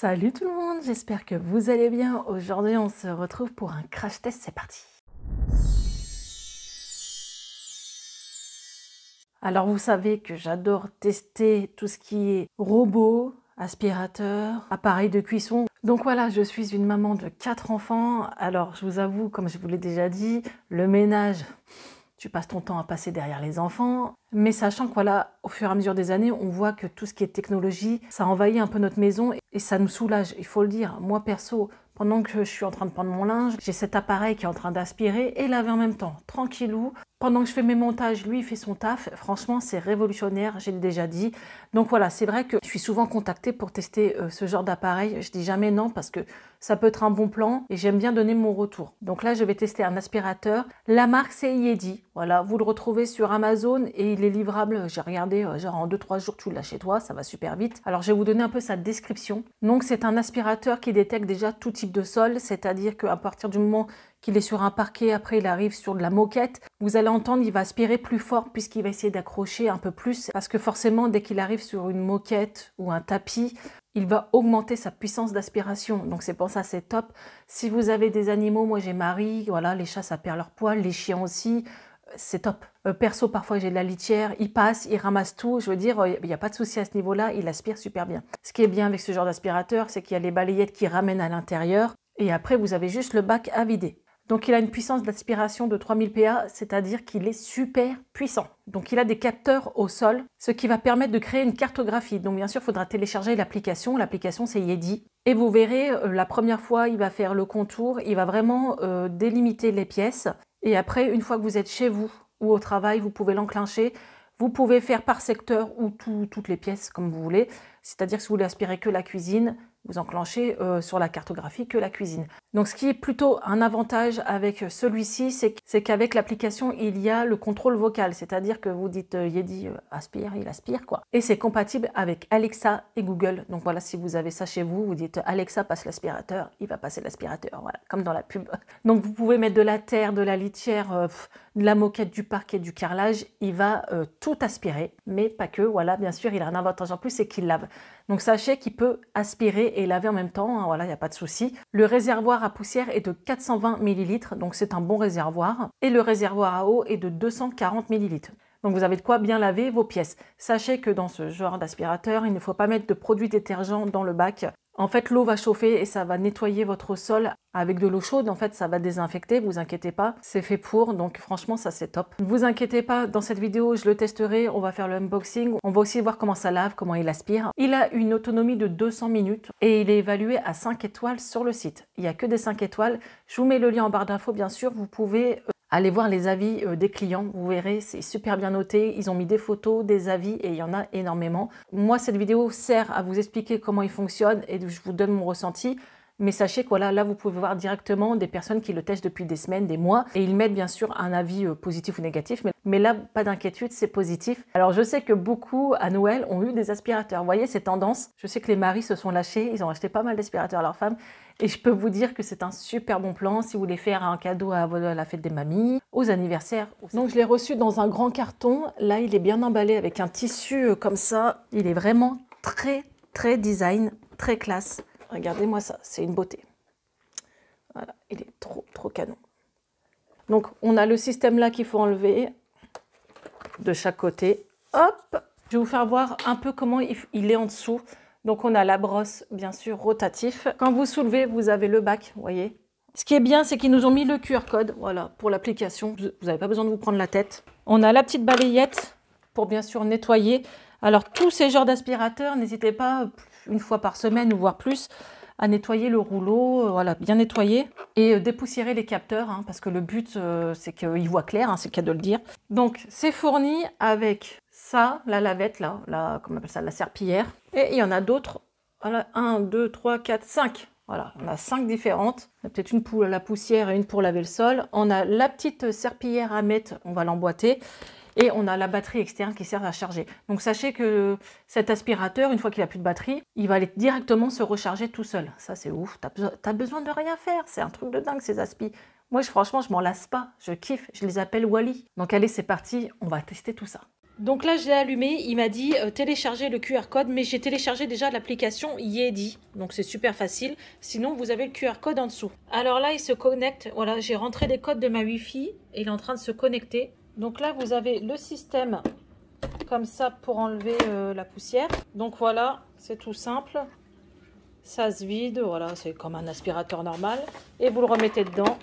Salut tout le monde, j'espère que vous allez bien. Aujourd'hui, on se retrouve pour un crash test, c'est parti. Alors vous savez que j'adore tester tout ce qui est robot, aspirateur, appareil de cuisson. Donc voilà, je suis une maman de 4 enfants. Alors je vous avoue, comme je vous l'ai déjà dit, le ménage, tu passes ton temps à passer derrière les enfants. Mais sachant que voilà, au fur et à mesure des années, on voit que tout ce qui est technologie, ça envahit un peu notre maison et ça nous soulage, il faut le dire. Moi perso, pendant que je suis en train de prendre mon linge, j'ai cet appareil qui est en train d'aspirer et laver en même temps, tranquillou. Pendant que je fais mes montages, lui il fait son taf. Franchement, c'est révolutionnaire, j'ai déjà dit. Donc voilà, c'est vrai que je suis souvent contactée pour tester ce genre d'appareil. Je dis jamais non parce que ça peut être un bon plan et j'aime bien donner mon retour. Donc là, je vais tester un aspirateur. La marque, c'est Yedi. Voilà, vous le retrouvez sur Amazon et il est livrable. J'ai regardé, genre en 2-3 jours, tu l'as chez toi, ça va super vite. Alors, je vais vous donner un peu sa description. Donc, c'est un aspirateur qui détecte déjà tout type de sol, c'est-à-dire qu'à partir du moment qu'il est sur un parquet, après il arrive sur de la moquette, vous allez entendre, il va aspirer plus fort puisqu'il va essayer d'accrocher un peu plus. Parce que forcément, dès qu'il arrive sur une moquette ou un tapis, il va augmenter sa puissance d'aspiration. Donc c'est pour ça c'est top. Si vous avez des animaux, moi j'ai Marie, voilà, les chats ça perd leur poil, les chiens aussi, c'est top. Perso, parfois j'ai de la litière, il passe, il ramasse tout, je veux dire, il n'y a pas de souci à ce niveau-là, il aspire super bien. Ce qui est bien avec ce genre d'aspirateur, c'est qu'il y a les balayettes qui ramènent à l'intérieur et après vous avez juste le bac à vider. Donc il a une puissance d'aspiration de 3000 PA, c'est-à-dire qu'il est super puissant. Donc il a des capteurs au sol, ce qui va permettre de créer une cartographie. Donc bien sûr, il faudra télécharger l'application. L'application, c'est Yedi. Et vous verrez, la première fois, il va faire le contour, il va vraiment délimiter les pièces. Et après, une fois que vous êtes chez vous ou au travail, vous pouvez l'enclencher. Vous pouvez faire par secteur ou toutes les pièces comme vous voulez. C'est-à-dire que si vous voulez aspirer que la cuisine, vous enclenchez sur la cartographie que la cuisine. Donc ce qui est plutôt un avantage avec celui-ci, c'est qu'avec l'application, il y a le contrôle vocal. C'est-à-dire que vous dites Yedi aspire, il aspire quoi. Et c'est compatible avec Alexa et Google. Donc voilà, si vous avez ça chez vous, vous dites Alexa passe l'aspirateur, il va passer l'aspirateur. Voilà, comme dans la pub. Donc vous pouvez mettre de la terre, de la litière, de la moquette, du parquet, du carrelage. Il va tout aspirer, mais pas que. Voilà, bien sûr, il a un avantage en plus, c'est qu'il lave. Donc sachez qu'il peut aspirer et laver en même temps, hein, voilà, il n'y a pas de souci. Le réservoir à poussière est de 420 ml, donc c'est un bon réservoir. Et le réservoir à eau est de 240 ml. Donc vous avez de quoi bien laver vos pièces. Sachez que dans ce genre d'aspirateur, il ne faut pas mettre de produits détergents dans le bac. En fait, l'eau va chauffer et ça va nettoyer votre sol avec de l'eau chaude. En fait, ça va désinfecter, vous inquiétez pas. C'est fait pour, donc franchement, ça c'est top. Ne vous inquiétez pas, dans cette vidéo, je le testerai. On va faire le unboxing. On va aussi voir comment ça lave, comment il aspire. Il a une autonomie de 200 minutes et il est évalué à 5 étoiles sur le site. Il n'y a que des 5 étoiles. Je vous mets le lien en barre d'infos, bien sûr. Vous pouvez allez voir les avis des clients, vous verrez, c'est super bien noté. Ils ont mis des photos, des avis et il y en a énormément. Moi, cette vidéo sert à vous expliquer comment il fonctionne et je vous donne mon ressenti. Mais sachez que voilà, là, vous pouvez voir directement des personnes qui le testent depuis des semaines, des mois. Et ils mettent bien sûr un avis positif ou négatif. Mais là, pas d'inquiétude, c'est positif. Alors, je sais que beaucoup, à Noël, ont eu des aspirateurs. Vous voyez, c'est tendance. Je sais que les maris se sont lâchés. Ils ont acheté pas mal d'aspirateurs à leurs femmes. Et je peux vous dire que c'est un super bon plan si vous voulez faire un cadeau à la fête des mamies, aux anniversaires. Donc, je l'ai reçu dans un grand carton. Là, il est bien emballé avec un tissu comme ça. Il est vraiment très, très design, très classe. Regardez-moi ça, c'est une beauté. Voilà, il est trop, trop canon. Donc, on a le système là qu'il faut enlever de chaque côté. Hop! Je vais vous faire voir un peu comment il est en dessous. Donc, on a la brosse, bien sûr, rotatif. Quand vous soulevez, vous avez le bac, vous voyez. Ce qui est bien, c'est qu'ils nous ont mis le QR code, voilà, pour l'application. Vous n'avez pas besoin de vous prendre la tête. On a la petite balayette pour, bien sûr, nettoyer. Alors, tous ces genres d'aspirateurs, n'hésitez pas, une fois par semaine ou voire plus, à nettoyer le rouleau, voilà, bien nettoyer et dépoussiérer les capteurs, hein, parce que le but, c'est qu'ils voient clair, hein, c'est le cas de le dire. Donc, c'est fourni avec ça, la lavette, là, comment on appelle ça, la serpillière. Et il y en a d'autres, voilà, 1, 2, 3, 4, 5. Voilà, on a 5 différentes. On a peut-être une pour la poussière et une pour laver le sol. On a la petite serpillière à mettre, on va l'emboîter. Et on a la batterie externe qui sert à charger. Donc sachez que cet aspirateur, une fois qu'il n'a plus de batterie, il va aller directement se recharger tout seul. Ça c'est ouf, t'as besoin de rien faire, c'est un truc de dingue ces aspi. Moi franchement je m'en lasse pas, je kiffe, je les appelle Wally. Donc allez c'est parti, on va tester tout ça. Donc là, je l'ai allumé, il m'a dit télécharger le QR code, mais j'ai téléchargé déjà l'application Yedi, donc c'est super facile. Sinon, vous avez le QR code en dessous. Alors là, il se connecte, voilà, j'ai rentré les codes de ma Wi-Fi et il est en train de se connecter. Donc là, vous avez le système comme ça pour enlever la poussière. Donc voilà, c'est tout simple. Ça se vide, voilà, c'est comme un aspirateur normal. Et vous le remettez dedans.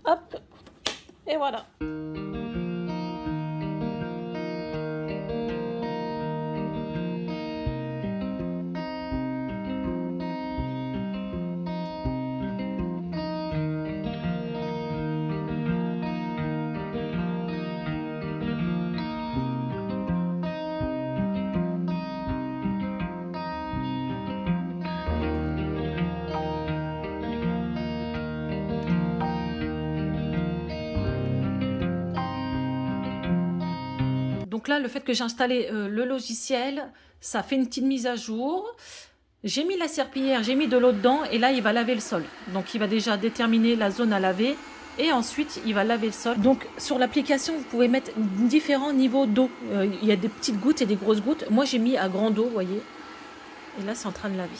Hop, et voilà. Donc là, le fait que j'ai installé le logiciel, ça fait une petite mise à jour. J'ai mis la serpillière, j'ai mis de l'eau dedans et là, il va laver le sol. Donc, il va déjà déterminer la zone à laver et ensuite, il va laver le sol. Donc, sur l'application, vous pouvez mettre différents niveaux d'eau. Il y a des petites gouttes et des grosses gouttes. Moi, j'ai mis à grande eau, vous voyez. Et là, c'est en train de laver.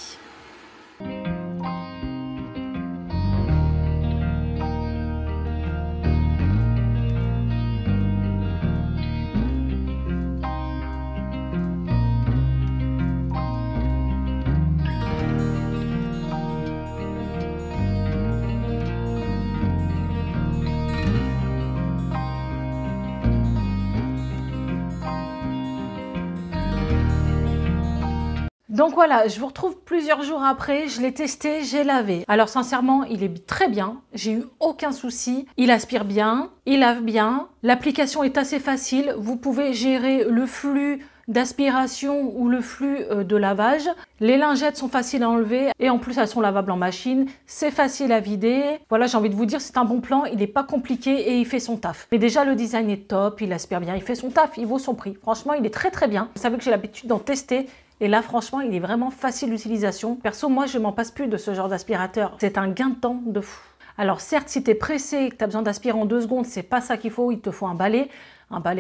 Donc voilà, je vous retrouve plusieurs jours après, je l'ai testé, j'ai lavé. Alors sincèrement, il est très bien, j'ai eu aucun souci. Il aspire bien, il lave bien, l'application est assez facile. Vous pouvez gérer le flux d'aspiration ou le flux de lavage. Les lingettes sont faciles à enlever et en plus elles sont lavables en machine. C'est facile à vider. Voilà, j'ai envie de vous dire, c'est un bon plan, il n'est pas compliqué et il fait son taf. Mais déjà le design est top, il aspire bien, il fait son taf, il vaut son prix. Franchement, il est très très bien. Vous savez que j'ai l'habitude d'en tester. Et là, franchement, il est vraiment facile d'utilisation. Perso, moi, je m'en passe plus de ce genre d'aspirateur. C'est un gain de temps de fou. Alors certes, si tu es pressé et que tu as besoin d'aspirer en 2 secondes, c'est pas ça qu'il faut. Il te faut un balai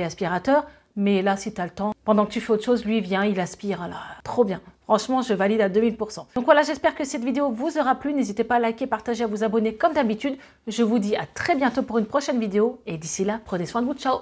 aspirateur. Mais là, si tu as le temps, pendant que tu fais autre chose, lui vient, il aspire. Là, trop bien. Franchement, je valide à 2000%. Donc voilà, j'espère que cette vidéo vous aura plu. N'hésitez pas à liker, partager, à vous abonner comme d'habitude. Je vous dis à très bientôt pour une prochaine vidéo. Et d'ici là, prenez soin de vous. Ciao!